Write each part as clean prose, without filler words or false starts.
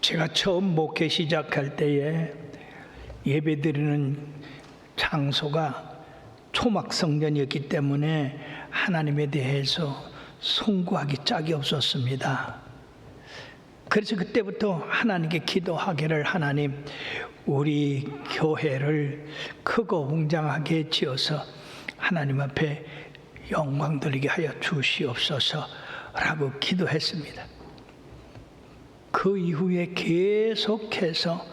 제가 처음 목회 시작할 때에 예배드리는 장소가 초막성전이었기 때문에 하나님에 대해서 송구하기 짝이 없었습니다. 그래서 그때부터 하나님께 기도하기를, 하나님, 우리 교회를 크고 웅장하게 지어서 하나님 앞에 영광 돌리게 하여 주시옵소서라고 기도했습니다. 그 이후에 계속해서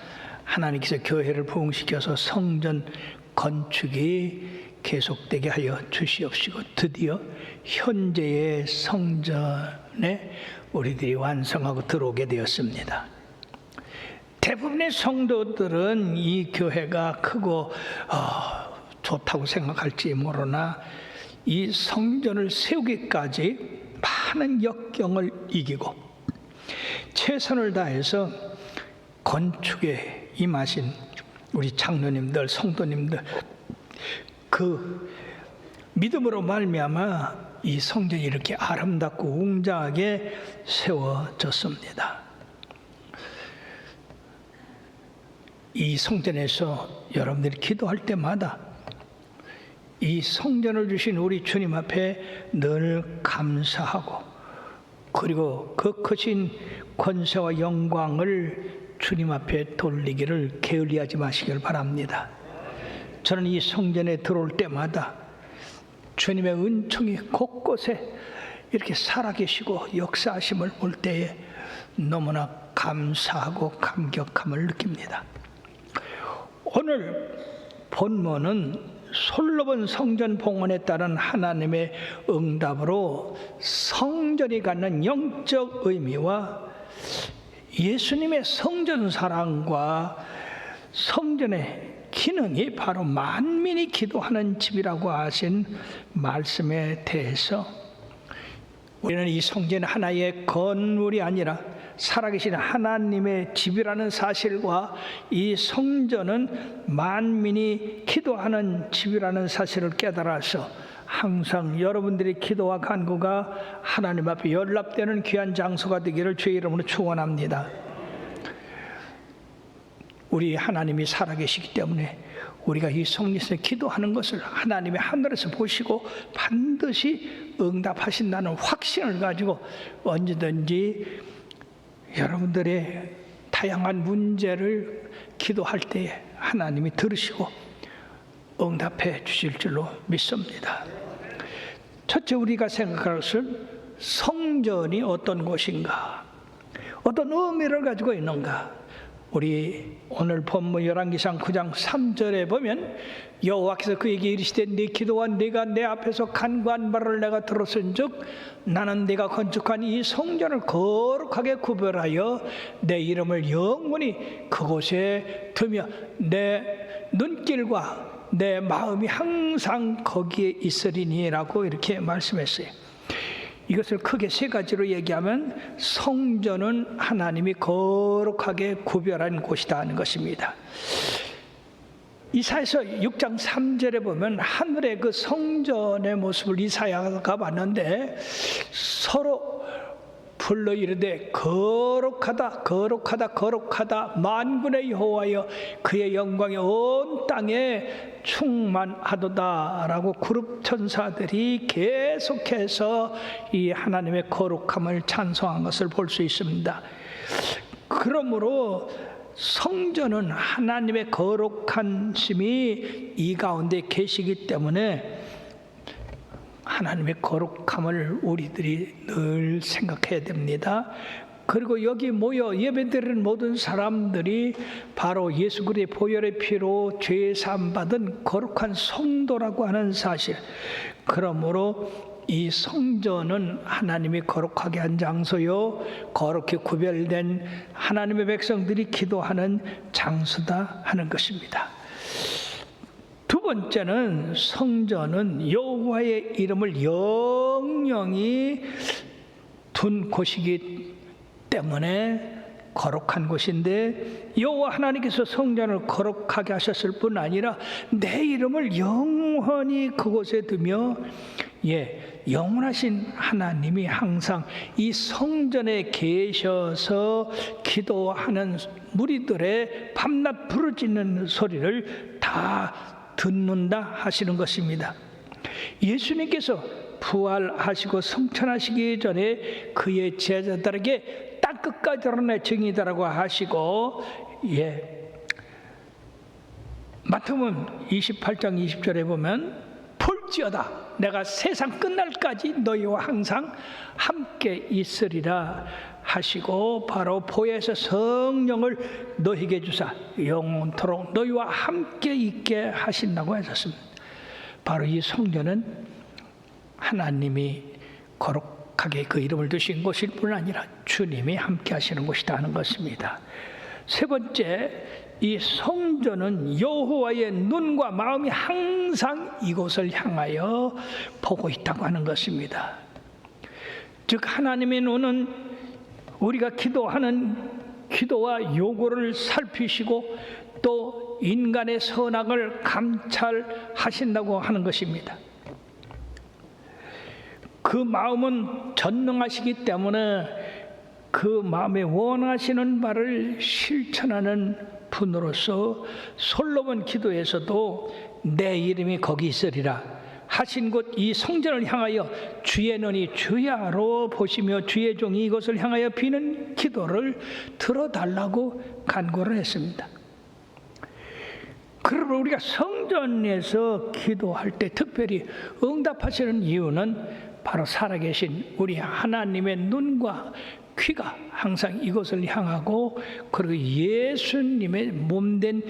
하나님께서 교회를 부흥시켜서 성전 건축이 계속되게 하여 주시옵시고, 드디어 현재의 성전에 우리들이 완성하고 들어오게 되었습니다. 대부분의 성도들은 이 교회가 크고 좋다고 생각할지 모르나 이 성전을 세우기까지 많은 역경을 이기고 최선을 다해서 건축에 임하신 우리 장로님들, 성도님들, 그 믿음으로 말미암아 이 성전이 이렇게 아름답고 웅장하게 세워졌습니다. 이 성전에서 여러분들이 기도할 때마다 이 성전을 주신 우리 주님 앞에 늘 감사하고, 그리고 그 크신 권세와 영광을 주님 앞에 돌리기를 게을리하지 마시길 바랍니다. 저는 이 성전에 들어올 때마다 주님의 은총이 곳곳에 이렇게 살아계시고 역사하심을 볼 때에 너무나 감사하고 감격함을 느낍니다. 오늘 본문은 솔로몬 성전 봉헌에 따른 하나님의 응답으로 성전이 갖는 영적 의미와 예수님의 성전 사랑과 성전의 기능이 바로 만민이 기도하는 집이라고 하신 말씀에 대해서, 우리는 이 성전은 하나의 건물이 아니라 살아계신 하나님의 집이라는 사실과 이 성전은 만민이 기도하는 집이라는 사실을 깨달아서 항상 여러분들의 기도와 간구가 하나님 앞에 연락되는 귀한 장소가 되기를 주의 이름으로 축원합니다. 우리 하나님이 살아계시기 때문에 우리가 이 성전에서 기도하는 것을 하나님의 하늘에서 보시고 반드시 응답하신다는 확신을 가지고 언제든지 여러분들의 다양한 문제를 기도할 때에 하나님이 들으시고 응답해 주실 줄로 믿습니다. 첫째, 우리가 생각할 것은 성전이 어떤 곳인가, 어떤 의미를 가지고 있는가. 우리 오늘 본문 열왕기상 9장 3절에 보면 여호와께서 그에게 이르시되 네 기도와 네가 내 앞에서 간구한 바를 내가 들었은즉 나는 네가 건축한 이 성전을 거룩하게 구별하여 내 이름을 영원히 그곳에 두며 내 눈길과 내 마음이 항상 거기에 있으리니라고 이렇게 말씀했어요. 이것을 크게 세 가지로 얘기하면 성전은 하나님이 거룩하게 구별한 곳이다 하는 것입니다. 이사야서 6장 3절에 보면 하늘의 그 성전의 모습을 이사야가 봤는데 서로 불러 이르되 거룩하다 거룩하다 거룩하다 만군의 여호와여 그의 영광이 온 땅에 충만하도다라고 그룹 천사들이 계속해서 이 하나님의 거룩함을 찬송한 것을 볼 수 있습니다. 그러므로 성전은 하나님의 거룩한 심이 이 가운데 계시기 때문에 하나님의 거룩함을 우리들이 늘 생각해야 됩니다. 그리고 여기 모여 예배드리는 모든 사람들이 바로 예수 그리스도의 보혈의 피로 죄 사함 받은 거룩한 성도라고 하는 사실. 그러므로 이 성전은 하나님이 거룩하게 한 장소요, 거룩히 구별된 하나님의 백성들이 기도하는 장소다 하는 것입니다. 두 번째는 성전은 여호와의 이름을 영영히 둔 곳이기 때문에 거룩한 곳인데, 여호와 하나님께서 성전을 거룩하게 하셨을 뿐 아니라 내 이름을 영원히 그곳에 두며 영원하신 하나님이 항상 이 성전에 계셔서 기도하는 무리들의 밤낮 부르짖는 소리를 다 듣는다 하시는 것입니다. 예수님께서 부활하시고 승천하시기 전에 그의 제자들에게 땅끝까지 드러내 증이다라고 하시고, 마태복음 28장 20절에 보면 볼지어다 내가 세상 끝날까지 너희와 항상 함께 있으리라 하시고, 바로 보혜사 성령을 너희에게 주사 영원토록 너희와 함께 있게 하신다고 하셨습니다. 바로 이 성전은 하나님이 거룩하게 그 이름을 두신 곳일 뿐 아니라 주님이 함께 하시는 곳이다 하는 것입니다. 세 번째, 이 성전은 여호와의 눈과 마음이 항상 이곳을 향하여 보고 있다고 하는 것입니다. 즉 하나님의 눈은 우리가 기도하는 기도와 요구를 살피시고 또 인간의 선악을 감찰하신다고 하는 것입니다. 그 마음은 전능하시기 때문에 그 마음에 원하시는 바를 실천하는 분으로서 솔로몬 기도에서도 내 이름이 거기 있으리라 하신 곳 이 성전을 향하여 주의 눈이 주야로 보시며 주의 종이 이것을 향하여 비는 기도를 들어달라고 간구를 했습니다. 그러므로 우리가 성전에서 기도할 때 특별히 응답하시는 이유는 바로 살아계신 우리 하나님의 눈과 귀가 항상 이곳을 향하고, 그리고 예수님의 몸된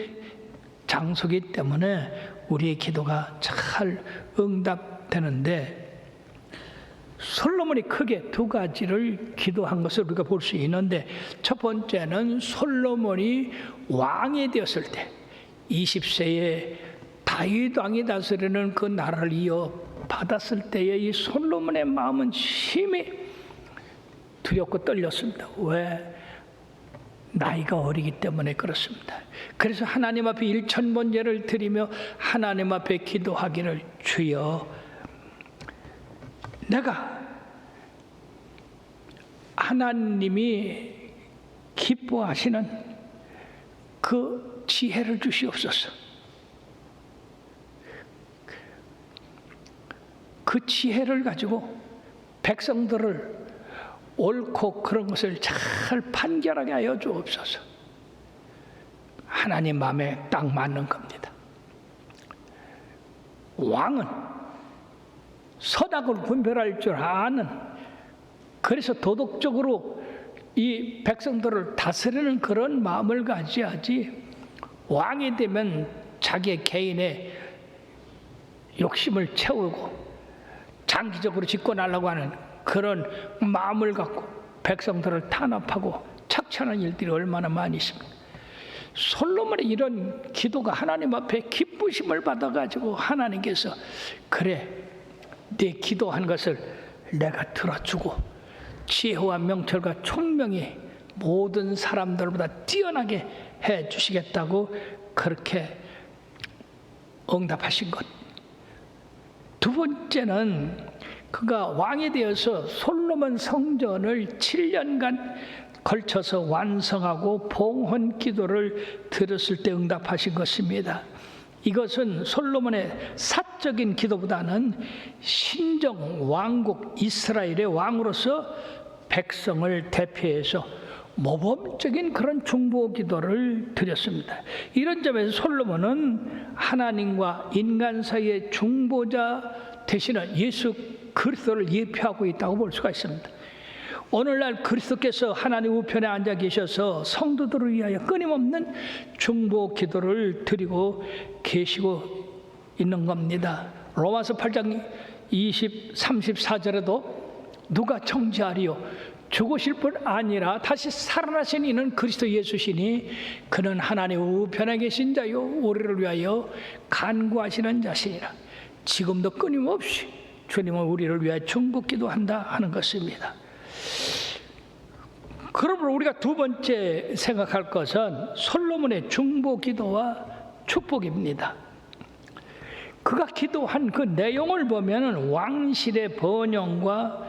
장소이기 때문에 우리의 기도가 잘 응답되는데, 솔로몬이 크게 두 가지를 기도한 것을 우리가 볼 수 있는데, 첫 번째는 솔로몬이 왕이 되었을 때 20세에 다윗 왕이 다스리는 그 나라를 이어받았을 때의 이 솔로몬의 마음은 심히 두렵고 떨렸습니다. 왜? 나이가 어리기 때문에 그렇습니다. 그래서 하나님 앞에 일천번제를 드리며 하나님 앞에 기도하기를, 주여 내가 하나님이 기뻐하시는 그 지혜를 주시옵소서. 그 지혜를 가지고 백성들을 옳고 그런 것을 잘 판결하게 하여 주옵소서. 하나님 마음에 딱 맞는 겁니다. 왕은 선악을 분별할 줄 아는, 그래서 도덕적으로 이 백성들을 다스리는 그런 마음을 가져야지, 왕이 되면 자기의 개인의 욕심을 채우고 장기적으로 집권하려고 하는 그런 마음을 갖고 백성들을 탄압하고 착취하는 일들이 얼마나 많이 있습니까? 솔로몬의 이런 기도가 하나님 앞에 기쁘심을 받아가지고 하나님께서, 그래 네 기도한 것을 내가 들어주고 지혜와 명철과 총명이 모든 사람들보다 뛰어나게 해주시겠다고 그렇게 응답하신 것. 두 번째는 그가 왕이 되어서 솔로몬 성전을 7년간 걸쳐서 완성하고 봉헌 기도를 드렸을 때 응답하신 것입니다. 이것은 솔로몬의 사적인 기도보다는 신정 왕국 이스라엘의 왕으로서 백성을 대표해서 모범적인 그런 중보 기도를 드렸습니다. 이런 점에서 솔로몬은 하나님과 인간 사이의 중보자 되시는 예수 그리스도를 예표하고 있다고 볼 수가 있습니다. 오늘날 그리스도께서 하나님 우편에 앉아 계셔서 성도들을 위하여 끊임없는 중보 기도를 드리고 계시고 있는 겁니다. 로마서 8장 34절에도 누가 청지하리요? 죽으실 뿐 아니라 다시 살아나신 이는 그리스도 예수시니 그는 하나님 우편에 계신 자요 우리를 위하여 간구하시는 자시니라. 지금도 끊임없이 주님은 우리를 위하여 중보 기도한다 하는 것입니다. 그러므로 우리가 두 번째 생각할 것은 솔로몬의 중보 기도와 축복입니다. 그가 기도한 그 내용을 보면 왕실의 번영과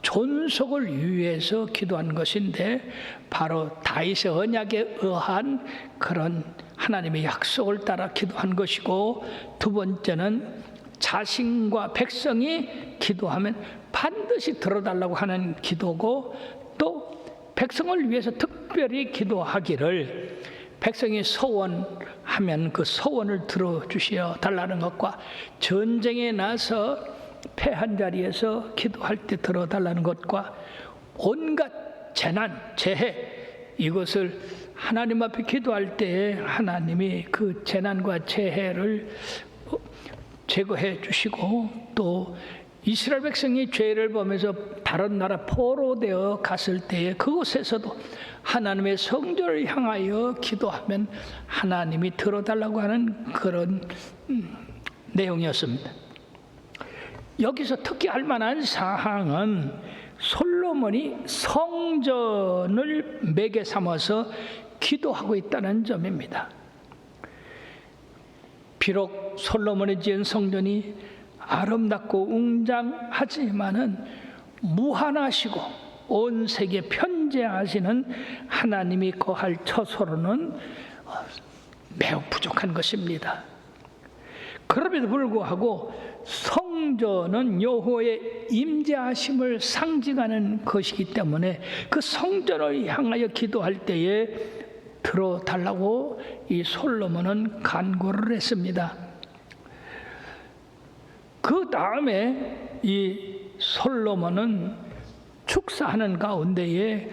존속을 위해서 기도한 것인데, 바로 다윗의 언약에 의한 그런 하나님의 약속을 따라 기도한 것이고, 두 번째는 자신과 백성이 기도하면 반드시 들어달라고 하는 기도고, 또 백성을 위해서 특별히 기도하기를, 백성이 소원하면 그 소원을 들어주시어 달라는 것과, 전쟁에 나서 패한 자리에서 기도할 때 들어달라는 것과, 온갖 재난, 재해, 이것을 하나님 앞에 기도할 때에 하나님이 그 재난과 재해를 제거해 주시고, 또 이스라엘 백성이 죄를 범해서 다른 나라 포로되어 갔을 때에 그곳에서도 하나님의 성전을 향하여 기도하면 하나님이 들어달라고 하는 그런 내용이었습니다. 여기서 특히 할 만한 사항은 솔로몬이 성전을 매개 삼아서 기도하고 있다는 점입니다. 비록 솔로몬이 지은 성전이 아름답고 웅장하지만은 무한하시고 온 세계에 편재하시는 하나님이 거할 처소로는 매우 부족한 것입니다. 그럼에도 불구하고 성전은 여호와의 임재하심을 상징하는 것이기 때문에 그 성전을 향하여 기도할 때에 들어달라고 이 솔로몬은 간구를 했습니다. 그 다음에 이 솔로몬은 축사하는 가운데에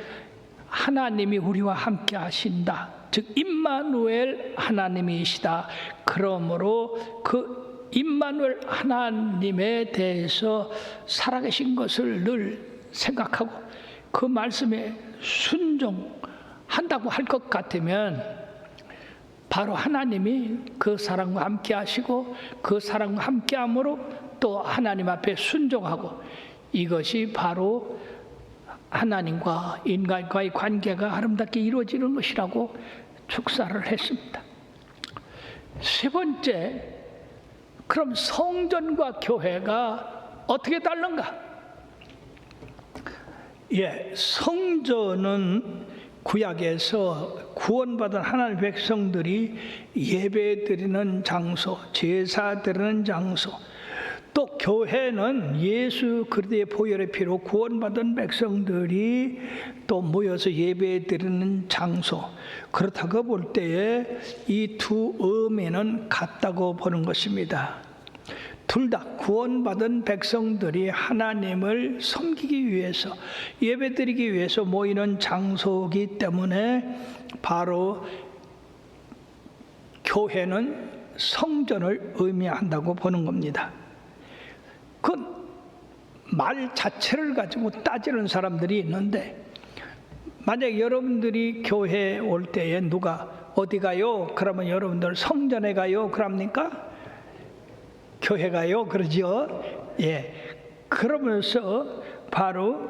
하나님이 우리와 함께 하신다, 즉 임마누엘 하나님이시다. 그러므로 그 임마누엘 하나님에 대해서 살아계신 것을 늘 생각하고 그 말씀에 순종한다고 할 것 같으면, 바로 하나님이 그 사람과 함께 하시고 그 사람과 함께 함으로 또 하나님 앞에 순종하고, 이것이 바로 하나님과 인간과의 관계가 아름답게 이루어지는 것이라고 축사를 했습니다. 세 번째, 그럼 성전과 교회가 어떻게 다른가? 성전은 구약에서 구원받은 하나님의 백성들이 예배드리는 장소, 제사 드리는 장소, 또 교회는 예수 그리스도의 보혈의 피로 구원받은 백성들이 또 모여서 예배드리는 장소, 그렇다고 볼 때에 이 두 의미는 같다고 보는 것입니다. 둘 다 구원받은 백성들이 하나님을 섬기기 위해서, 예배드리기 위해서 모이는 장소이기 때문에 바로 교회는 성전을 의미한다고 보는 겁니다. 그 말 자체를 가지고 따지는 사람들이 있는데, 만약 여러분들이 교회에 올 때에 누가 어디 가요? 그러면 여러분들 성전에 가요? 그럽니까? 교회 가요? 그러죠? 그러면서 바로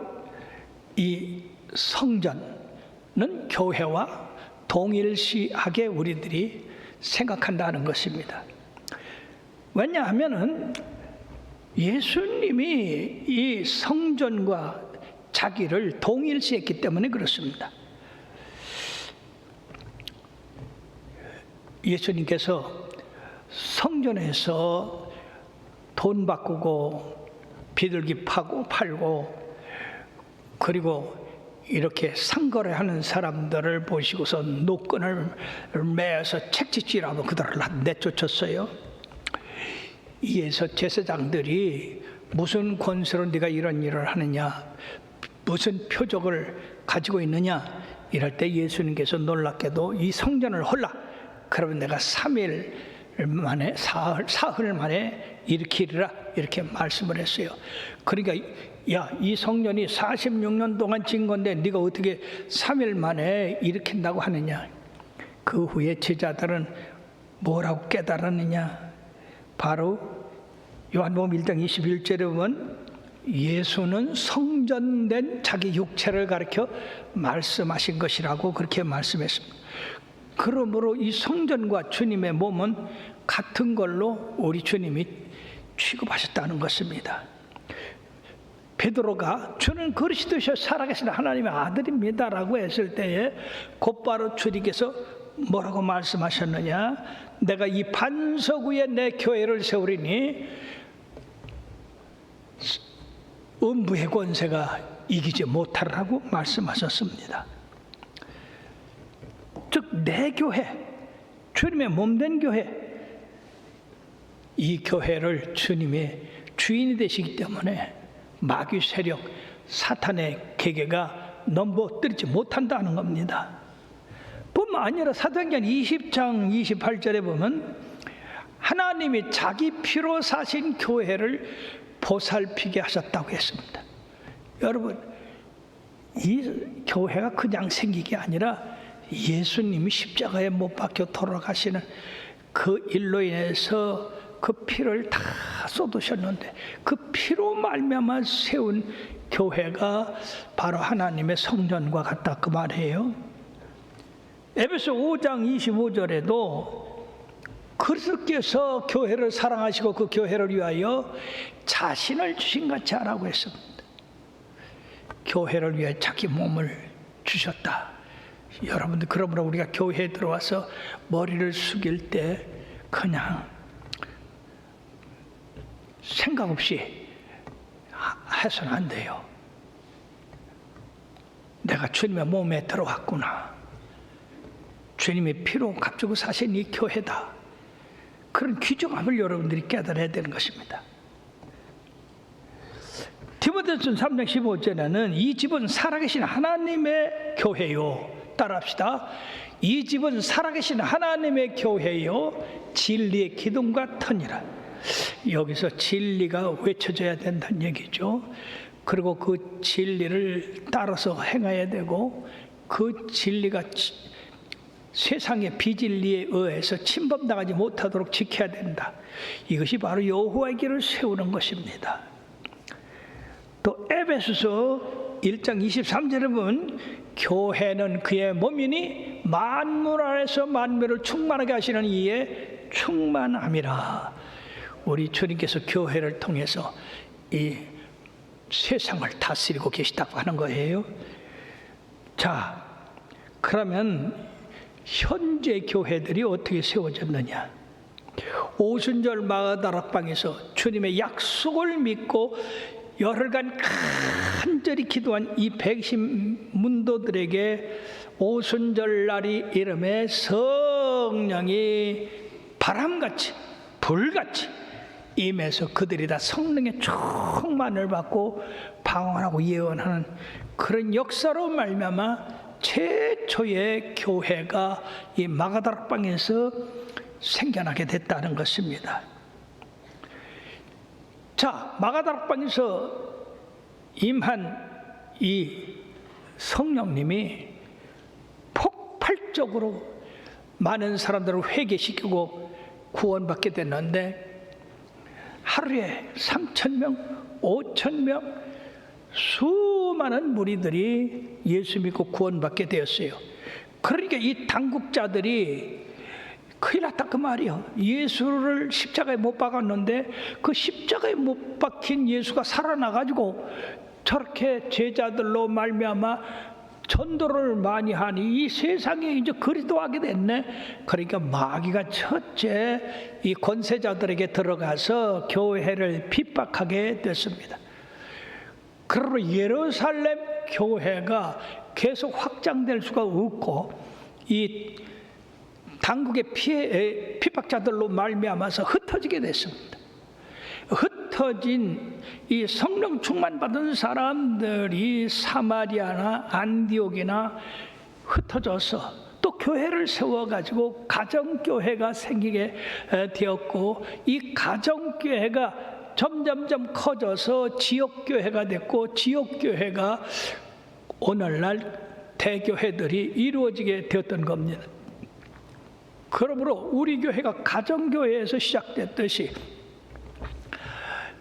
이 성전은 교회와 동일시하게 우리들이 생각한다는 것입니다. 왜냐하면은 예수님이 이 성전과 자기를 동일시했기 때문에 그렇습니다. 예수님께서 성전에서 돈 바꾸고 비둘기 팔고 그리고 이렇게 상거래하는 사람들을 보시고서 노끈을 매어서 책짓질하고 그들을 내쫓았어요. 이에서 제사장들이 무슨 권세로 네가 이런 일을 하느냐, 무슨 표적을 가지고 있느냐, 이럴 때 예수님께서 놀랍게도 이 성전을 헐라, 그러면 내가 3일 만에 사흘 만에 일으키리라, 이렇게 말씀을 했어요. 그러니까 이 성전이 46년 동안 진 건데 네가 어떻게 3일 만에 일으킨다고 하느냐. 그 후에 제자들은 뭐라고 깨달았느냐, 바로 요한복음 1장 21절에 보면 예수는 성전된 자기 육체를 가리켜 말씀하신 것이라고 그렇게 말씀했습니다. 그러므로 이 성전과 주님의 몸은 같은 걸로 우리 주님이 취급하셨다는 것입니다. 베드로가 주는 그리스도시요 살아계신 하나님의 아들입니다 라고 했을 때에 곧바로 주님께서 뭐라고 말씀하셨느냐? 내가 이 반석 위에 내 교회를 세우리니 음부의 권세가 이기지 못하라고 말씀하셨습니다. 즉 내 교회, 주님의 몸된 교회, 이 교회를 주님의 주인이 되시기 때문에 마귀 세력, 사탄의 계계가 넘어뜨리지 못한다는 겁니다. 뿐만 아니라 사도행전 20장 28절에 보면 하나님이 자기 피로 사신 교회를 보살피게 하셨다고 했습니다. 여러분, 이 교회가 그냥 생긴 게 아니라 예수님이 십자가에 못 박혀 돌아가시는 그 일로 인해서 그 피를 다 쏟으셨는데 그 피로 말미암아 세운 교회가 바로 하나님의 성전과 같다 그 말이에요. 에베소 5장 25절에도 그리스도께서 교회를 사랑하시고 그 교회를 위하여 자신을 주신 같이 하라고 했습니다. 교회를 위해 자기 몸을 주셨다. 여러분들, 그러므로 우리가 교회에 들어와서 머리를 숙일 때 그냥 생각 없이 해서는 안 돼요. 내가 주님의 몸에 들어왔구나. 주님의 피로 값주고 사신 이 교회다. 그런 귀중함을 여러분들이 깨달아야 되는 것입니다. 디모데전서 3장 15절에는 이 집은 살아계신 하나님의 교회요. 따라합시다. 이 집은 살아계신 하나님의 교회요 진리의 기둥과 터니라. 여기서 진리가 외쳐져야 된다는 얘기죠. 그리고 그 진리를 따라서 행해야 되고 그 진리가 세상의 비진리에 의해서 침범당하지 못하도록 지켜야 된다. 이것이 바로 여호와의 길을 세우는 것입니다. 또 에베소서 1장 23절에 보면 교회는 그의 몸이니 만물 안에서 만물을 충만하게 하시는 이의 충만함이라. 우리 주님께서 교회를 통해서 이 세상을 다스리고 계시다고 하는 거예요. 자, 그러면 현재 교회들이 어떻게 세워졌느냐? 오순절 마가다락방에서 주님의 약속을 믿고 열흘간 간절히 기도한 이 120문도들에게 오순절 날이 이름에 성령이 바람같이 불같이 임해서 그들이 다 성령의 충만을 받고 방언하고 예언하는 그런 역사로 말미암아 최초의 교회가 이 마가다락방에서 생겨나게 됐다는 것입니다. 자, 마가다락방에서 임한 이 성령님이 폭발적으로 많은 사람들을 회개시키고 구원받게 됐는데 하루에 3,000명, 5,000명 수많은 무리들이 예수 믿고 구원받게 되었어요. 그러니까 이 당국자들이 큰일 났다 그 말이요. 예수를 십자가에 못 박았는데 그 십자가에 못 박힌 예수가 살아나가지고 저렇게 제자들로 말미암아 전도를 많이 하니 이 세상에 이제 그리스도하게 됐네. 그러니까 마귀가 첫째 이 권세자들에게 들어가서 교회를 핍박하게 됐습니다. 그러므로 예루살렘 교회가 계속 확장될 수가 없고 이 당국의 핍박자들로 말미암아서 흩어지게 됐습니다. 흩어진 이 성령 충만 받은 사람들이 사마리아나 안디옥이나 흩어져서 또 교회를 세워가지고 가정교회가 생기게 되었고 이 가정교회가 점점점 커져서 지역교회가 됐고 지역교회가 오늘날 대교회들이 이루어지게 되었던 겁니다. 그러므로 우리 교회가 가정교회에서 시작됐듯이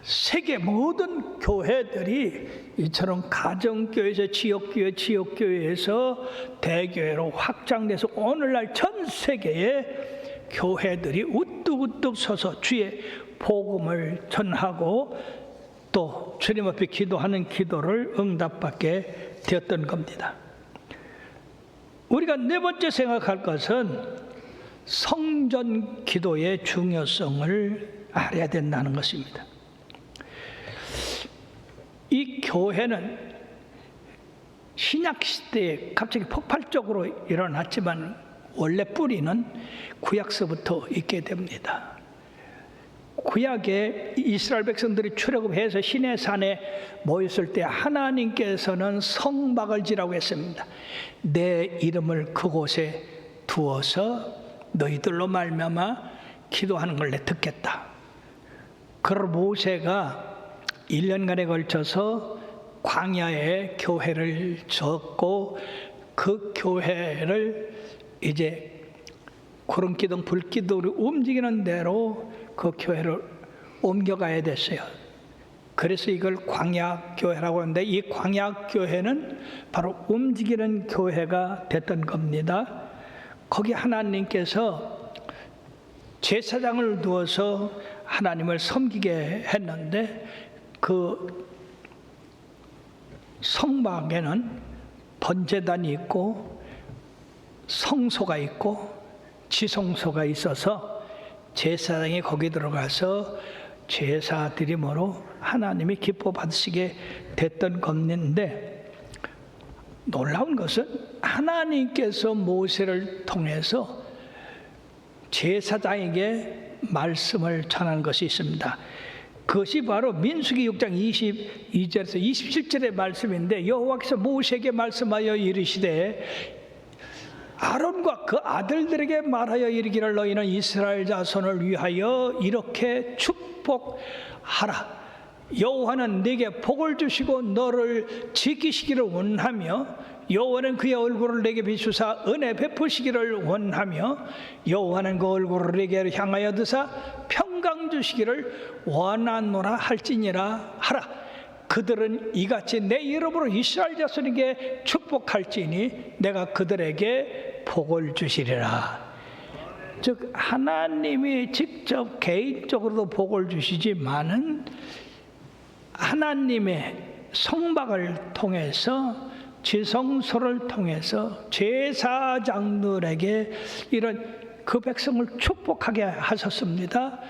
세계 모든 교회들이 이처럼 가정교회에서 지역교회, 지역교회에서 대교회로 확장돼서 오늘날 전 세계에 교회들이 우뚝우뚝 서서 주의 복음을 전하고 또 주님 앞에 기도하는 기도를 응답받게 되었던 겁니다. 우리가 네 번째 생각할 것은 성전 기도의 중요성을 알아야 된다는 것입니다. 이 교회는 신약 시대에 갑자기 폭발적으로 일어났지만 원래 뿌리는 구약서부터 있게 됩니다. 구약에 이스라엘 백성들이 출애굽해서 시내산에 모였을 때 하나님께서는 성막을 지라고 했습니다. 내 이름을 그곳에 두어서 너희들로 말미암아 기도하는 걸 내 듣겠다. 그러 모세가 1년간에 걸쳐서 광야에 교회를 졌고 그 교회를 이제 구름기둥 불기둥으로 움직이는 대로 그 교회를 옮겨가야 됐어요. 그래서 이걸 광야교회라고 하는데 이 광야교회는 바로 움직이는 교회가 됐던 겁니다. 거기 하나님께서 제사장을 두어서 하나님을 섬기게 했는데 그 성막에는 번제단이 있고 성소가 있고 지성소가 있어서 제사장이 거기 들어가서 제사 드림으로 하나님이 기뻐 받으시게 됐던 건데, 놀라운 것은 하나님께서 모세를 통해서 제사장에게 말씀을 전한 것이 있습니다. 그것이 바로 민수기 6장 22절에서 27절의 말씀인데, 여호와께서 모세에게 말씀하여 이르시되 아론과 그 아들들에게 말하여 이르기를 너희는 이스라엘 자손을 위하여 이렇게 축복하라. 여호와는 네게 복을 주시고 너를 지키시기를 원하며 여호와는 그의 얼굴을 내게 비추사 은혜 베푸시기를 원하며 여호와는 그 얼굴을 내게 향하여 드사 평강 주시기를 원하노라 할지니라 하라. 그들은 이같이 내 이름으로 이스라엘 자손에게 축복할지니 내가 그들에게 복을 주시리라. 즉 하나님이 직접 개인적으로도 복을 주시지만은 하나님의 성막을 통해서 지성소를 통해서 제사장들에게 이런 그 백성을 축복하게 하셨습니다.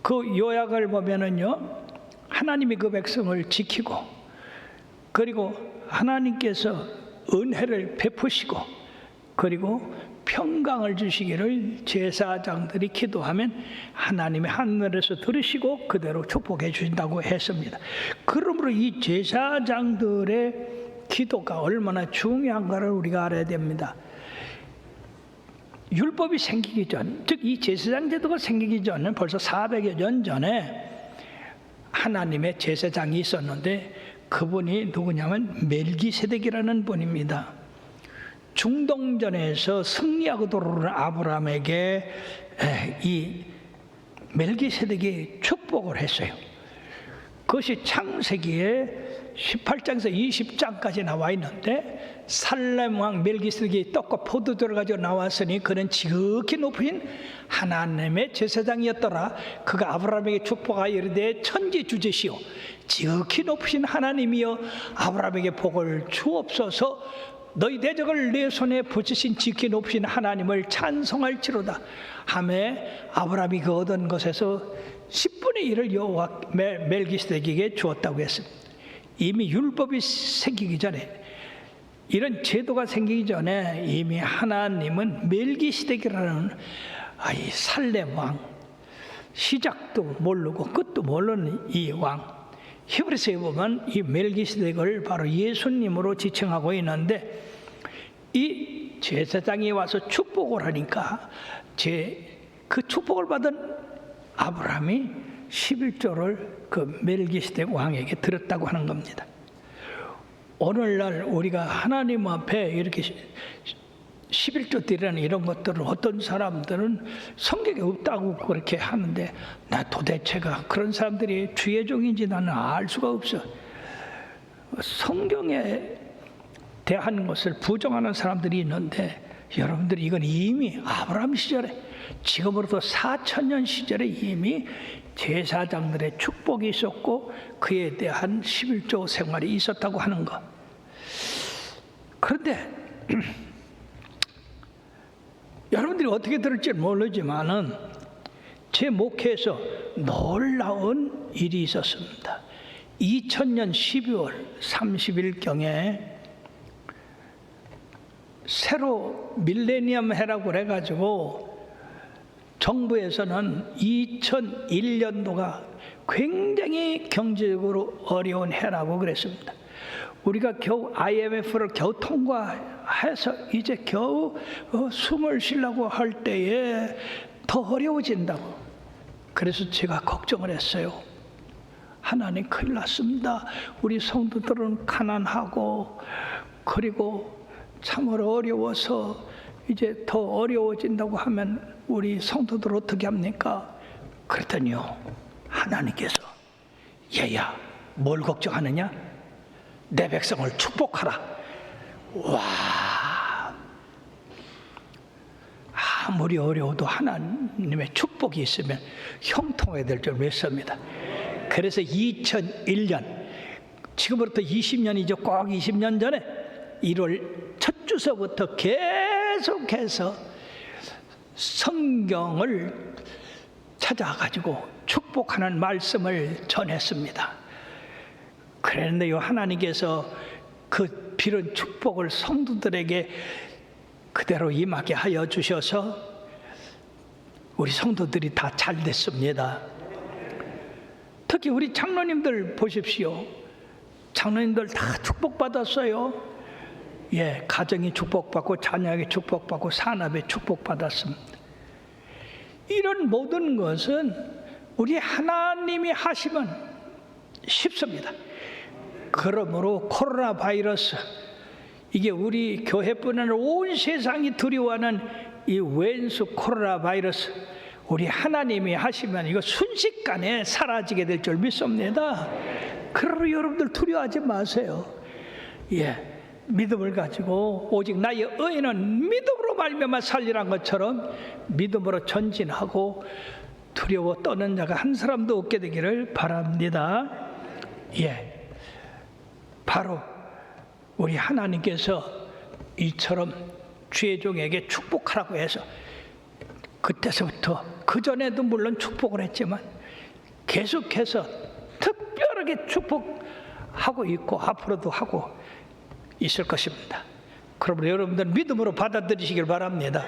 그 요약을 보면은요, 하나님이 그 백성을 지키고 그리고 하나님께서 은혜를 베푸시고 그리고 평강을 주시기를 제사장들이 기도하면 하나님이 하늘에서 들으시고 그대로 축복해 주신다고 했습니다. 그러므로 이 제사장들의 기도가 얼마나 중요한가를 우리가 알아야 됩니다. 율법이 생기기 전, 즉 이 제사장 제도가 생기기 전에 벌써 400여 년 전에 하나님의 제사장이 있었는데 그분이 누구냐면 멜기세덱이라는 분입니다. 중동전에서 승리하고 돌아오는 아브라함에게 이 멜기세덱이 축복을 했어요. 그것이 창세기에 18장에서 20장까지 나와 있는데, 살렘 왕 멜기세덱이 떡과 포도주를 가지고 나왔으니 그는 지극히 높은 하나님의 제사장이었더라. 그가 아브라함에게 축복하여 이르되 천지주제시오 지극히 높으신 하나님이여 아브라함에게 복을 주옵소서. 너희 대적을 내 손에 붙이신 지극히 높으신 하나님을 찬송할지로다 하매 아브라함이 그 얻은 것에서 10분의 1을 여호와 멜기세덱에게 주었다고 했습니다. 이미 율법이 생기기 전에, 이런 제도가 생기기 전에 이미 하나님은 멜기세덱이라는 이 살렘 왕, 시작도 모르고 끝도 모르는 이 왕, 히브리서에 보면 이 멜기세덱을 바로 예수님으로 지칭하고 있는데, 이 제사장이 와서 축복을 하니까 그 축복을 받은 아브라함이 11조를 그 멜기세덱 왕에게 드렸다고 하는 겁니다. 오늘날 우리가 하나님 앞에 이렇게 11조 드리라는 이런 것들을 어떤 사람들은 성경에 없다고 그렇게 하는데, 나 도대체가 그런 사람들이 주의 종인지 나는 알 수가 없어. 성경에 대한 것을 부정하는 사람들이 있는데 여러분들이 이건 이미 아브라함 시절에, 지금으로부터 4,000년 시절에 이미 제사장들의 축복이 있었고 그에 대한 11조 생활이 있었다고 하는 것. 그런데 여러분들이 어떻게 들을지 모르지만은 제 목회에서 놀라운 일이 있었습니다. 2000년 12월 30일경에 새로 밀레니엄 해라고 해가지고 정부에서는 2001년도가 굉장히 경제적으로 어려운 해라고 그랬습니다. 우리가 겨우 IMF를 겨우 통과해서 이제 겨우 숨을 쉬려고 할 때에 더 어려워진다고. 그래서 제가 걱정을 했어요. 하나님, 큰일 났습니다. 우리 성도들은 가난하고 그리고 참으로 어려워서 이제 더 어려워진다고 하면 우리 성도들 어떻게 합니까? 그랬더니요, 하나님께서 얘야, 뭘 걱정하느냐? 내 백성을 축복하라. 와, 아무리 어려워도 하나님의 축복이 있으면 형통해야 될 줄 믿습니다. 그래서 2001년, 지금부터 20년이죠. 꼭 20년 전에 1월 첫 주서부터 계속해서 성경을 찾아가지고 축복하는 말씀을 전했습니다. 그랬는데요, 하나님께서 그 빌은 축복을 성도들에게 그대로 임하게 하여 주셔서 우리 성도들이 다 잘 됐습니다. 특히 우리 장로님들 보십시오. 장로님들 다 축복받았어요. 예, 가정이 축복받고 자녀에게 축복받고 산업에 축복받았습니다. 이런 모든 것은 우리 하나님이 하시면 쉽습니다. 그러므로 코로나 바이러스, 이게 우리 교회뿐 아니라 온 세상이 두려워하는 이 왼수 코로나 바이러스, 우리 하나님이 하시면 이거 순식간에 사라지게 될 줄 믿습니다. 그러므로 여러분들 두려워하지 마세요. 예, 믿음을 가지고 오직 나의 의인은 믿음으로 말미암아 살리란 것처럼 믿음으로 전진하고 두려워 떠는 자가 한 사람도 없게 되기를 바랍니다. 예, 바로 우리 하나님께서 이처럼 주의 종에게 축복하라고 해서 그때서부터, 그전에도 물론 축복을 했지만 계속해서 특별하게 축복하고 있고 앞으로도 하고 있을 것입니다. 그러므로 여러분들 믿음으로 받아들이시길 바랍니다.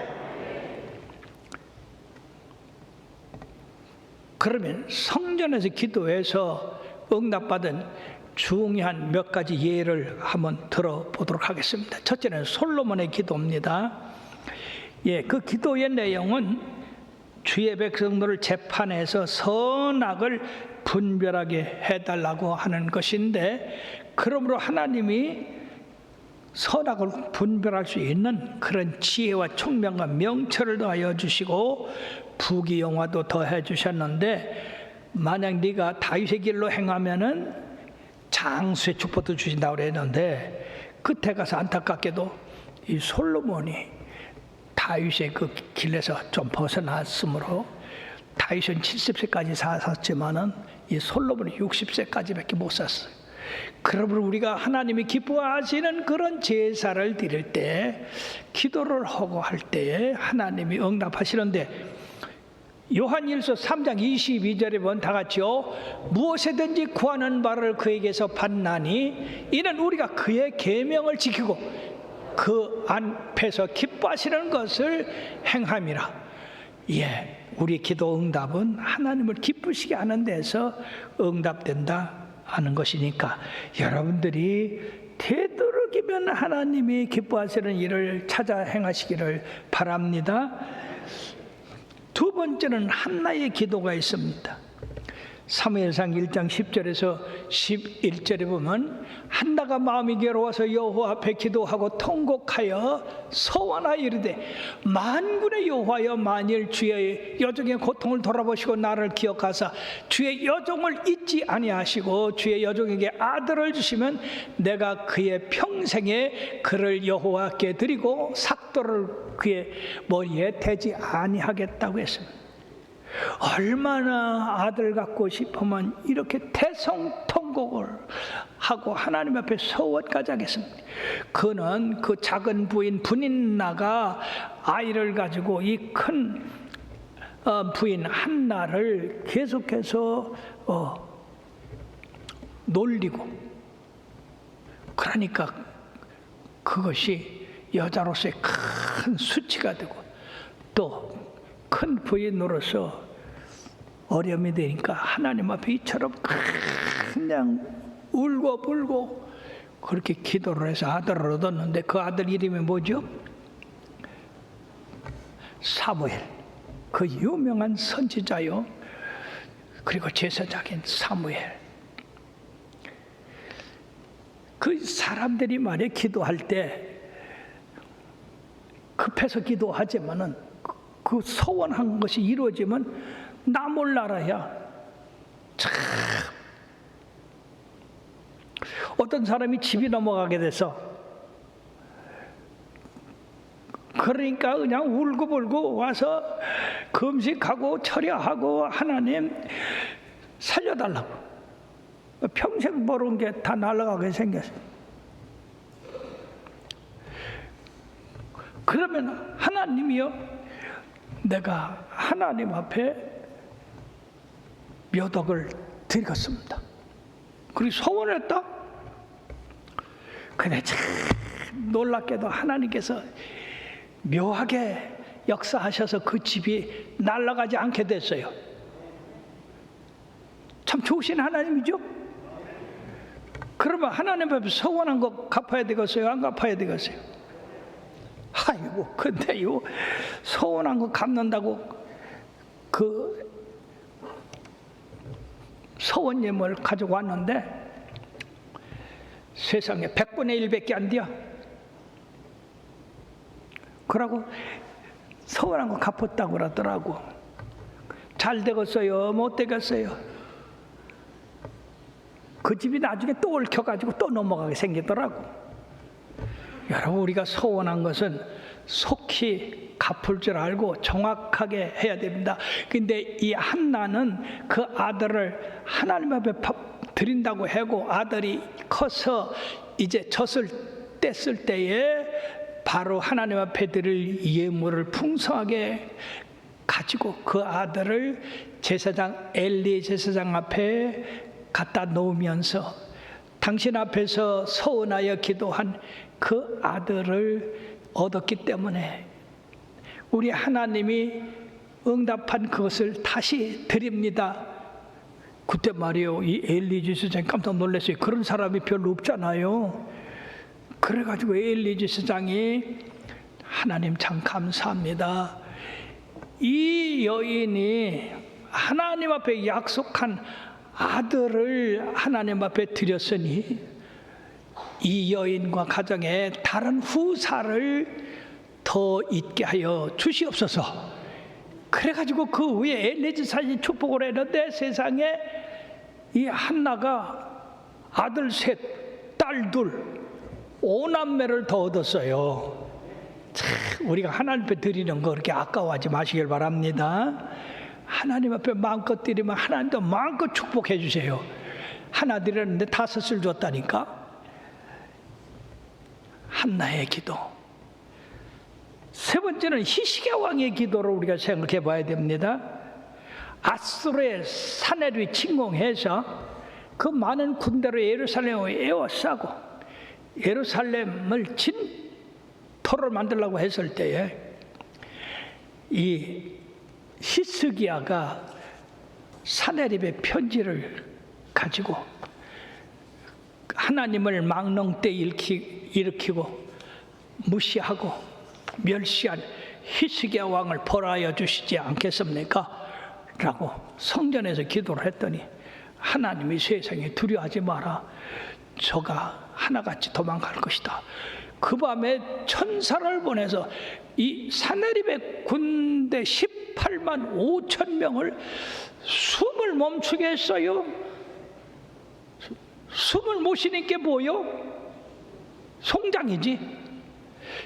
그러면 성전에서 기도해서 응답받은 중요한 몇 가지 예를 한번 들어보도록 하겠습니다. 첫째는 솔로몬의 기도입니다. 예, 그 기도의 내용은 주의 백성들을 재판해서 선악을 분별하게 해달라고 하는 것인데, 그러므로 하나님이 선악을 분별할 수 있는 그런 지혜와 총명과 명철을 더하여 주시고 부귀영화도 더해 주셨는데, 만약 네가 다윗의 길로 행하면은 장수의 축복도 주신다고 그랬는데, 끝에 가서 안타깝게도 이 솔로몬이 다윗의 그 길에서 좀 벗어났으므로, 다윗은 70세까지 살았지만은 이 솔로몬이 60세까지밖에 못 살았어요. 그러므로 우리가 하나님이 기뻐하시는 그런 제사를 드릴 때, 기도를 하고 할 때에 하나님이 응답하시는데, 요한일서 3장 22절에 보면 다 같이요, 무엇이든지 구하는 바를 그에게서 받나니 이는 우리가 그의 계명을 지키고 그 앞에서 기뻐하시는 것을 행함이라. 예, 우리 기도 응답은 하나님을 기쁘시게 하는 데서 응답된다 하는 것이니까, 여러분들이 되도록이면 하나님이 기뻐하시는 일을 찾아 행하시기를 바랍니다. 두 번째는 한나의 기도가 있습니다. 사무엘상 1장 10절에서 11절에 보면 한나가 마음이 괴로워서 여호와 앞에 기도하고 통곡하여 서원하여 이르되 만군의 여호와여, 만일 주의 여종의 고통을 돌아보시고 나를 기억하사 주의 여종을 잊지 아니하시고 주의 여종에게 아들을 주시면 내가 그의 평생에 그를 여호와께 드리고 삭도를 그의 머리에 대지 아니하겠다고 했습니다. 얼마나 아들 갖고 싶으면 이렇게 대성통곡을 하고 하나님 앞에 서원까지 하겠습니다. 그는 그 작은 부인 분인나가 아이를 가지고 이 큰 부인 한나를 계속해서 놀리고, 그러니까 그것이 여자로서의 큰 수치가 되고 또 큰 부인으로서 어려움이 되니까 하나님 앞에 이처럼 그냥 울고 그렇게 기도를 해서 아들을 얻었는데, 그 아들 이름이 뭐죠? 사무엘. 그 유명한 선지자요, 그리고 제사장인 사무엘. 그 사람들이 말이야 기도할 때 급해서 기도하지만은 그 소원한 것이 이루어지면 나 몰라라야 참. 어떤 사람이 집이 넘어가게 돼서 그러니까 그냥 울고불고 와서 금식하고 철야하고 하나님 살려달라고, 평생 벌은 게 다 날아가게 생겼어요. 그러면 하나님이요, 내가 하나님 앞에 몇 억을 드리겠습니다. 그리고 소원을 했다. 근데 참 놀랍게도 하나님께서 묘하게 역사하셔서 그 집이 날아가지 않게 됐어요. 참 좋으신 하나님이죠. 그러면 하나님 앞에 소원한 거 갚아야 되겠어요? 안 갚아야 되겠어요? 아이고, 근데요, 소원한 거 갚는다고 그 소원님을 가지고 왔는데 세상에 100분의 1밖에 안 돼요. 그러고 소원한 거 갚았다고 그러더라고. 잘 되겠어요? 못 되겠어요? 그 집이 나중에 또 얽혀가지고 또 넘어가게 생기더라고. 여러분, 우리가 소원한 것은 속히 갚을 줄 알고 정확하게 해야 됩니다. 근데 이 한나는 그 아들을 하나님 앞에 드린다고 하고, 아들이 커서 이제 젖을 뗐을 때에 바로 하나님 앞에 드릴 예물을 풍성하게 가지고 그 아들을 제사장 엘리 제사장 앞에 갖다 놓으면서 당신 앞에서 서원하여 기도한 그 아들을 얻었기 때문에 우리 하나님이 응답한 그것을 다시 드립니다. 그때 말이요, 이 엘리 제사장이 깜짝 놀랐어요. 그런 사람이 별로 없잖아요. 그래가지고 엘리 제사장이 하나님 참 감사합니다. 이 여인이 하나님 앞에 약속한 아들을 하나님 앞에 드렸으니 이 여인과 가정에 다른 후사를 더 있게 하여 주시옵소서. 그래가지고 그 후에 엘리 제사장이 축복을 했는데 세상에 이 한나가 아들 셋, 딸 둘, 5남매를 더 얻었어요. 참, 우리가 하나님 앞에 드리는 거 그렇게 아까워하지 마시길 바랍니다. 하나님 앞에 마음껏 드리면 하나님도 마음껏 축복해 주세요. 하나 드렸는데 5을 줬다니까. 한나의 기도. 세 번째는 히스기야 왕의 기도를 우리가 생각해 봐야 됩니다. 아수르의 사내리 침공해서 그 많은 군대로 예루살렘을 에워싸고 예루살렘을 진토를 만들려고 했을 때에 이 히스기야가 사내립의 편지를 가지고 하나님을 망령 때 일으키고 무시하고 멸시한 히스기야 왕을 벌하여 주시지 않겠습니까? 라고 성전에서 기도를 했더니 하나님이 세상에 두려워하지 마라. 저가 하나같이 도망갈 것이다. 그 밤에 천사를 보내서 이 사내립의 군대 18만 5천 명을 숨을 멈추게 했어요. 숨을 못 쉬는 게 뭐요? 송장이지.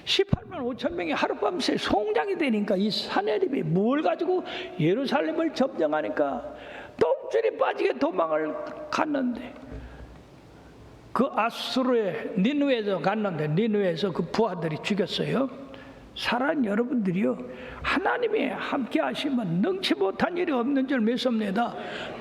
18만 5천 명이 하룻밤새 송장이 되니까 이 사내립이 뭘 가지고 예루살렘을 점령하니까 똥줄이 빠지게 도망을 갔는데, 그 아수르의 니느웨에서 갔는데 니느웨에서 그 부하들이 죽였어요. 사랑하는 여러분들이요, 하나님이 함께 하시면 능치 못한 일이 없는 줄 믿습니다.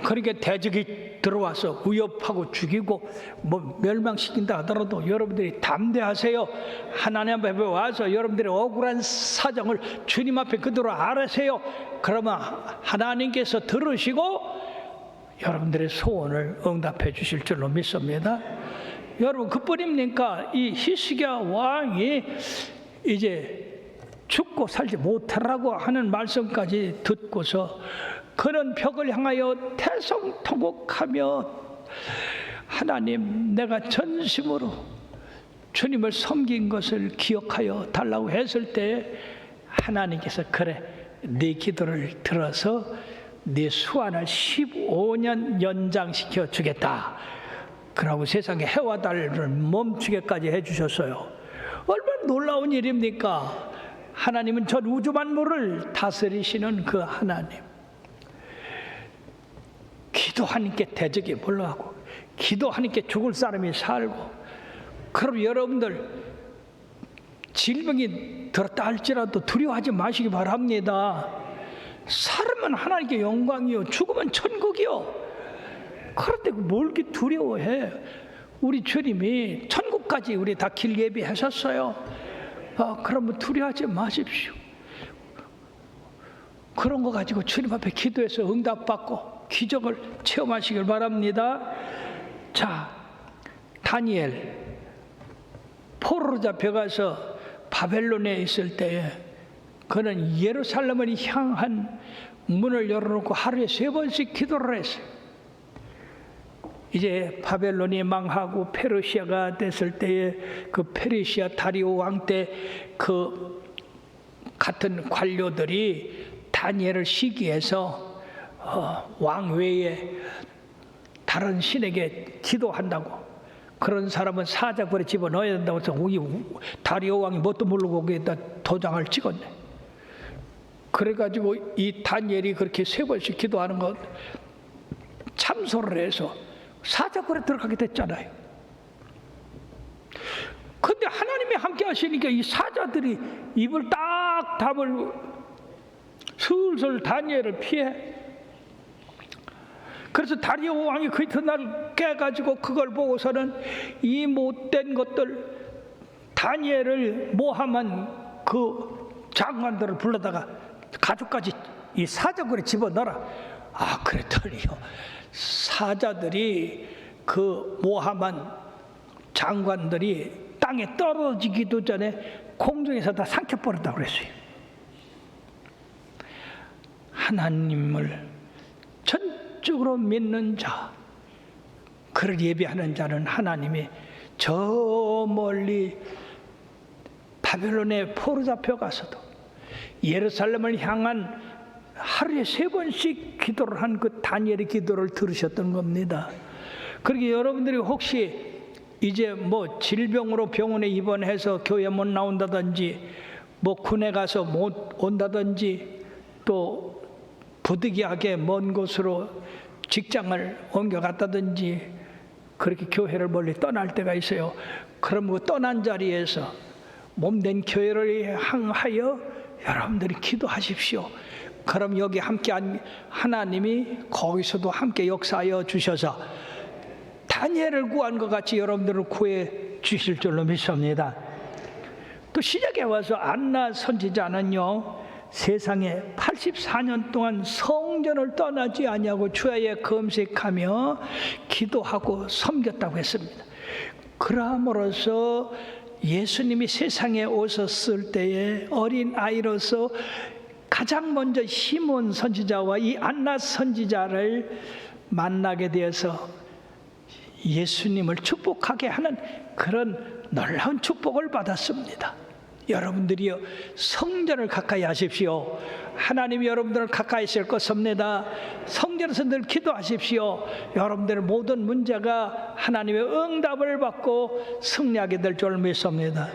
그렇게 대적이 들어와서 위협하고 죽이고 뭐 멸망시킨다 하더라도 여러분들이 담대하세요. 하나님 앞에 와서 여러분들의 억울한 사정을 주님 앞에 그대로 아뢰세요. 그러면 하나님께서 들으시고 여러분들의 소원을 응답해 주실 줄로 믿습니다. 여러분, 그뿐입니까? 이 히스기야 왕이 이제 죽고 살지 못하라고 하는 말씀까지 듣고서 그는 벽을 향하여 태성통곡하며, 하나님, 내가 전심으로 주님을 섬긴 것을 기억하여 달라고 했을 때 하나님께서 그래, 네 기도를 들어서 네 수완을 15년 연장시켜 주겠다. 그러고 세상에 해와 달을 멈추게까지 해주셨어요. 얼마나 놀라운 일입니까? 하나님은 전 우주 만물을 다스리시는 그 하나님. 기도하니까 대적이 물러가고, 기도하니까 죽을 사람이 살고. 그럼 여러분들 질병이 들었다 할지라도 두려워하지 마시기 바랍니다. 살으면 하나님께 영광이요, 죽으면 천국이요. 그런데 뭘 이렇게 두려워해? 우리 주님이 천국까지 우리 다 길 예비하셨어요. 그러면 두려워하지 마십시오. 그런 거 가지고 주님 앞에 기도해서 응답받고 기적을 체험하시길 바랍니다. 자, 다니엘 포로로 잡혀가서 바벨론에 있을 때에 그는 예루살렘을 향한 문을 열어놓고 하루에 3번씩 기도를 했어요. 이제 바벨론이 망하고 페르시아가 됐을 때에 그 페르시아 다리오 왕 때 그 같은 관료들이 다니엘을 시기해서 왕 외에 다른 신에게 기도한다고, 그런 사람은 사자굴에 집어넣어야 된다고 해서 다리오 왕이 뭣도 모르고 거기에다 도장을 찍었네. 그래가지고 이 다니엘이 그렇게 3번씩 기도하는 것 참소를 해서 사자굴에 들어가게 됐잖아요. 근데 하나님이 함께 하시니까 이 사자들이 입을 딱 담을 슬슬 다니엘을 피해. 그래서 다리오 왕이 그 이튿날 깨가지고 그걸 보고서는 이 못된 것들 다니엘을 모함한 그 장관들을 불러다가 가족까지 이 사자굴에 집어넣어라. 그랬더니요, 사자들이 그 모함한 장관들이 땅에 떨어지기도 전에 공중에서 다 삼켜버렸다고 그랬어요. 하나님을 전적으로 믿는 자, 그를 예비하는 자는 하나님이 저 멀리 바벨론에 포로 잡혀가서도 예루살렘을 향한 하루에 3번씩 기도를 한 그 다니엘의 기도를 들으셨던 겁니다. 그러게 여러분들이 혹시 이제 뭐 질병으로 병원에 입원해서 교회 못 나온다든지, 뭐 군에 가서 못 온다든지, 또 부득이하게 먼 곳으로 직장을 옮겨갔다든지, 그렇게 교회를 멀리 떠날 때가 있어요. 그럼 그 떠난 자리에서 몸된 교회를 향하여 여러분들이 기도하십시오. 그럼 여기 함께한 하나님이 거기서도 함께 역사하여 주셔서 다니엘을 구한 것 같이 여러분들을 구해 주실 줄로 믿습니다. 또 시작에 와서 안나 선지자는요, 세상에 84년 동안 성전을 떠나지 아니하고 주야에 금식하며 기도하고 섬겼다고 했습니다. 그러므로서 예수님이 세상에 오셨을 때에 어린 아이로서 가장 먼저 시몬 선지자와 이 안나 선지자를 만나게 되어서 예수님을 축복하게 하는 그런 놀라운 축복을 받았습니다. 여러분들이요, 성전을 가까이 하십시오. 하나님이 여러분들을 가까이 있을 것입니다. 성전에서 늘 기도하십시오. 여러분들의 모든 문제가 하나님의 응답을 받고 승리하게 될 줄 믿습니다.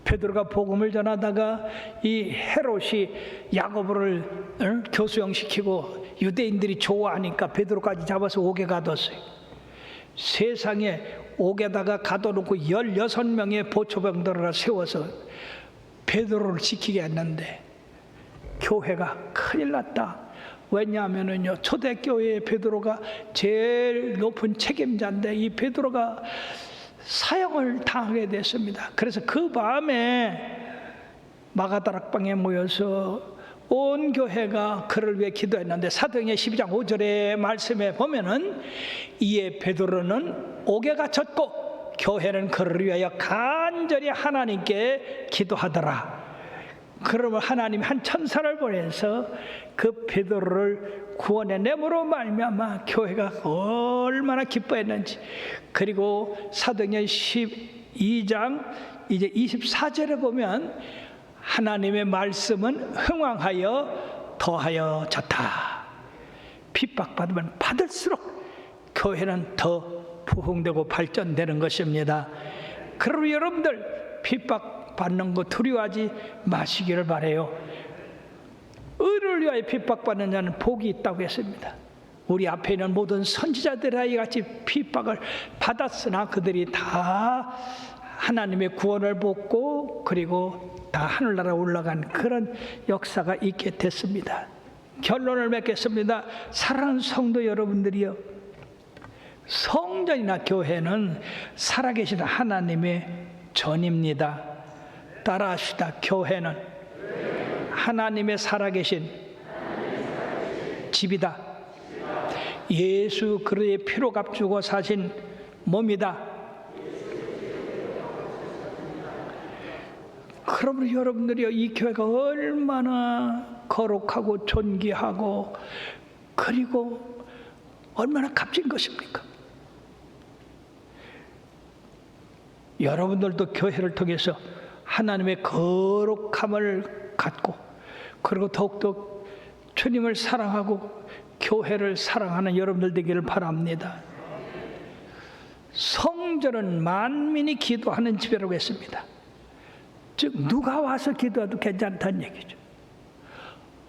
베드로가 복음을 전하다가 이 헤롯이 야고보를 교수형시키고 유대인들이 좋아하니까 베드로까지 잡아서 옥에 가뒀어요. 세상에 옥에다가 가둬놓고 16명의 보초병들을 세워서 베드로를 지키게 했는데 교회가 큰일 났다. 왜냐하면은요, 초대교회의 베드로가 제일 높은 책임자인데 이 베드로가 사형을 당하게 됐습니다. 그래서 그 밤에 마가다락방에 모여서 온 교회가 그를 위해 기도했는데 사도행전 12장 5절의 말씀에 보면은 이에 베드로는 옥에 갇혔고 교회는 그를 위하여 간절히 하나님께 기도하더라. 그러면 하나님이 한 천사를 보내서 그 베드로를 구원의 렘으로 말미암아 교회가 얼마나 기뻐했는지. 그리고 사도행전 12장 이제 24절에 보면 하나님의 말씀은 흥왕하여 더하여졌다. 핍박받으면 받을수록 교회는 더 부흥되고 발전되는 것입니다. 그러므로 여러분들 핍박받는 거 두려워하지 마시기를 바라요. 의를 위하여 핍박받는 자는 복이 있다고 했습니다. 우리 앞에 있는 모든 선지자들아 이같이 핍박을 받았으나 그들이 다 하나님의 구원을 받고 그리고 다 하늘나라 올라간 그런 역사가 있게 됐습니다. 결론을 맺겠습니다. 사랑하는 성도 여러분들이요, 성전이나 교회는 살아계신 하나님의 전입니다. 따라합시다. 교회는 하나님의 살아계신 집이다. 예수 그리스도의 피로 값주고 사신 몸이다. 그러므로 여러분들이요, 이 교회가 얼마나 거룩하고 존귀하고 그리고 얼마나 값진 것입니까? 여러분들도 교회를 통해서 하나님의 거룩함을 갖고 그리고 더욱더 주님을 사랑하고 교회를 사랑하는 여러분들 되기를 바랍니다. 성전은 만민이 기도하는 집이라고 했습니다. 즉 누가 와서 기도해도 괜찮다는 얘기죠.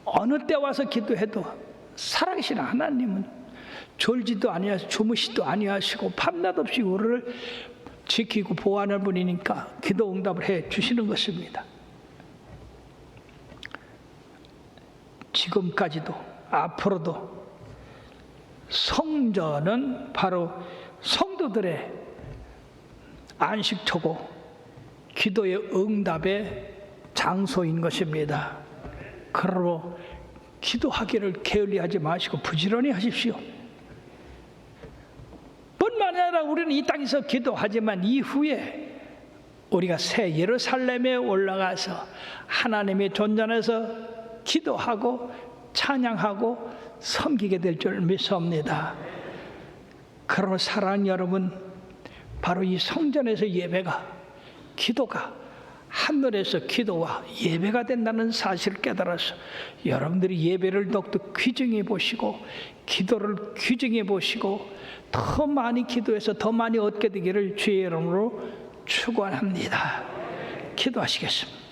어느 때 와서 기도해도 살아계신 하나님은 졸지도 아니하시고 주무시도 아니하시고 밤낮 없이 우리를 지키고 보호하는 분이니까 기도 응답을 해 주시는 것입니다. 지금까지도 앞으로도 성전은 바로 성도들의 안식처고 기도의 응답의 장소인 것입니다. 그러므로 기도하기를 게을리하지 마시고 부지런히 하십시오. 뿐만 아니라 우리는 이 땅에서 기도하지만 이후에 우리가 새 예루살렘에 올라가서 하나님의 존전에서 기도하고 찬양하고 섬기게 될 줄 믿습니다. 그러므로 사랑하는 여러분, 바로 이 성전에서 예배가, 기도가 하늘에서 기도와 예배가 된다는 사실을 깨달아서 여러분들이 예배를 더욱더 귀중해 보시고 기도를 귀중해 보시고 더 많이 기도해서 더 많이 얻게 되기를 주의 이름으로 축원합니다. 기도하시겠습니다.